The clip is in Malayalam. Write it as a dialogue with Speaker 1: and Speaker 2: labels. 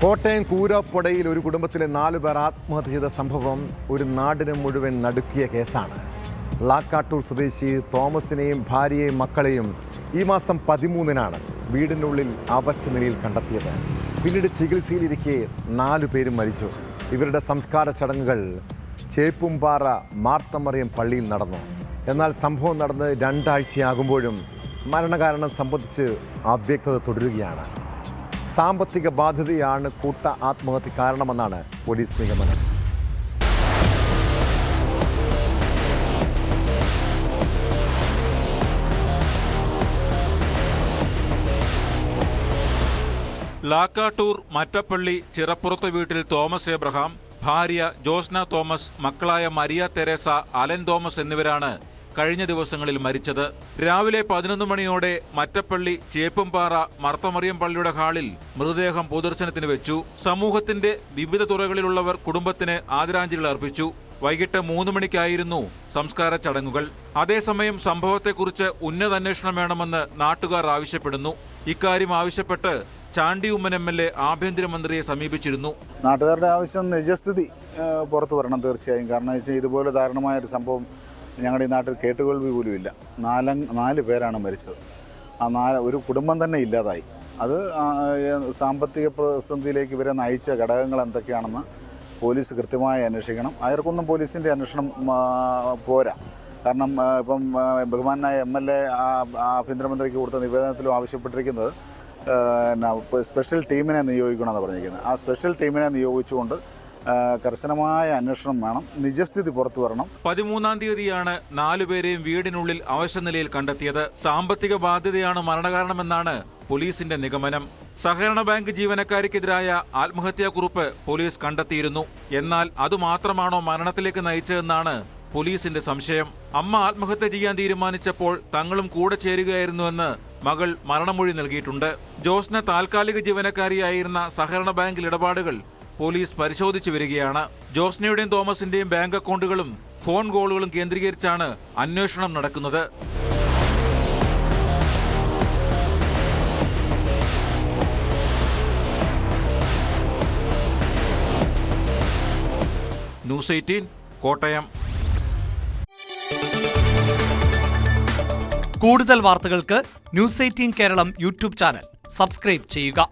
Speaker 1: കോട്ടയം കൂരാപ്പുഴയിൽ ഒരു കുടുംബത്തിലെ 4 പേർ ആത്മഹത്യ ചെയ്ത സംഭവം ഒരു നാടിനെ മുഴുവൻ നടുക്കിയ കേസാണ്. ലാക്കാട്ടൂർ സ്വദേശി തോമസിനെയും ഭാര്യയെയും മക്കളെയും ഈ മാസം 13-നാണ് വീടിനുള്ളിൽ അവശനിലയിൽ കണ്ടെത്തിയത്. പിന്നീട് ചികിത്സയിലിരിക്കെ 4 പേരും മരിച്ചു. ഇവരുടെ സംസ്കാര ചടങ്ങുകൾ ചേപ്പുംപാറ മാർത്തമറിയം പള്ളിയിൽ നടന്നു. എന്നാൽ സംഭവം നടന്ന് 2 ആഴ്ചയാകുമ്പോഴും മരണകാരണം സംബന്ധിച്ച് അവ്യക്തത തുടരുകയാണ്. സാമ്പത്തിക ബാധ്യതയാണ് കൂട്ട ആത്മഹത്യ കാരണമെന്നാണ് പോലീസ് നിഗമനം.
Speaker 2: ലാക്കാട്ടൂർ മറ്റപ്പള്ളി ചിറപ്പുറത്ത് വീട്ടിൽ തോമസ് എബ്രഹാം, ഭാര്യ ജോസ്ന തോമസ്, മക്കളായ മരിയ തെരേസ, അലൻ തോമസ് എന്നിവരാണ് കഴിഞ്ഞ ദിവസങ്ങളിൽ മരിച്ചത്. രാവിലെ 11 മണിയോടെ മറ്റപ്പള്ളി ചേപ്പുംപാറ മാർത്തമറിയം പള്ളിയുടെ ഹാളിൽ മൃതദേഹം പൊതുദർശനത്തിന് വെച്ചു. സമൂഹത്തിന്റെ വിവിധ തുറകളിലുള്ളവർ കുടുംബത്തിന് ആദരാഞ്ജലികൾ അർപ്പിച്ചു. വൈകിട്ട് 3 മണിക്കായിരുന്നു സംസ്കാര ചടങ്ങുകൾ. അതേസമയം സംഭവത്തെക്കുറിച്ച് ഉന്നത അന്വേഷണം വേണമെന്ന് നാട്ടുകാർ ആവശ്യപ്പെടുന്നു. ഇക്കാര്യം ആവശ്യപ്പെട്ട് ചാണ്ടി ഉമ്മൻ MLA ആഭ്യന്തരമന്ത്രിയെ സമീപിച്ചിരുന്നു.
Speaker 3: നാട്ടുകാരുടെ ആവശ്യം നിജസ്ഥിതി പുറത്തു വരണം തീർച്ചയായും. കാരണം വെച്ചാൽ ഇതുപോലെ ദാരുണമായൊരു സംഭവം ഞങ്ങളുടെ ഈ നാട്ടിൽ കേട്ടുകേൾവി പോലും ഇല്ല. 4 പേരാണ് മരിച്ചത്. ഒരു കുടുംബം തന്നെ ഇല്ലാതായി. അത് സാമ്പത്തിക പ്രതിസന്ധിയിലേക്ക് ഇവരെ നയിച്ച ഘടകങ്ങൾ എന്തൊക്കെയാണെന്ന് പോലീസ് കൃത്യമായി അന്വേഷിക്കണം. അയർക്കുന്നം പോലീസിൻ്റെ അന്വേഷണം പോരാ. കാരണം ഇപ്പം ബഹുമാനായ MLA ആഭ്യന്തരമന്ത്രിക്ക് കൊടുത്ത നിവേദനത്തിലും ആവശ്യപ്പെട്ടിരിക്കുന്നത് സ്പെഷ്യൽ ടീമിനെ നിയോഗിക്കണമെന്ന് പറഞ്ഞിരിക്കുന്നത്. ആ സ്പെഷ്യൽ ടീമിനെ നിയോഗിച്ചുകൊണ്ട് കർശനമായ അന്വേഷണം വേണം. നിജസ്ഥിതി പുറത്തു വരണം.
Speaker 2: 13-ാം തീയതിയാണ് 4 പേരെയും വീടിനുള്ളിൽ അവശനിലയിൽ കണ്ടെത്തിയത്. സാമ്പത്തിക ബാധ്യതയാണ് മരണകാരണമെന്നാണ് പോലീസിന്റെ നിഗമനം. സഹകരണ ബാങ്ക് ജീവനക്കാരിക്കെതിരായ ആത്മഹത്യാക്കുറിപ്പ് പോലീസ് കണ്ടെത്തിയിരുന്നു. എന്നാൽ അതുമാത്രമാണോ മരണത്തിലേക്ക് നയിച്ചതെന്നാണ് പോലീസിന്റെ സംശയം. അമ്മ ആത്മഹത്യ ചെയ്യാൻ തീരുമാനിച്ചപ്പോൾ തങ്ങളും കൂടെ ചേരുകയായിരുന്നുവെന്ന് മകൾ മരണമൊഴി നൽകിയിട്ടുണ്ട്. ജോസ്ന താൽക്കാലിക ജീവനക്കാരിയായിരുന്ന സഹകരണ ബാങ്കിൽ ഇടപാടുകൾ പോലീസ് പരിശോധിച്ചു വരികയാണ്. ജോസ്നയുടെയും തോമസിന്റെയും ബാങ്ക് അക്കൗണ്ടുകളും ഫോൺ കോളുകളും കേന്ദ്രീകരിച്ചാണ് അന്വേഷണം നടക്കുന്നത്. ന്യൂസ് 18 കോട്ടയം.
Speaker 4: കൂടുതൽ വാർത്തകൾക്ക് news 18 Keralam YouTube channel subscribe ചെയ്യുക.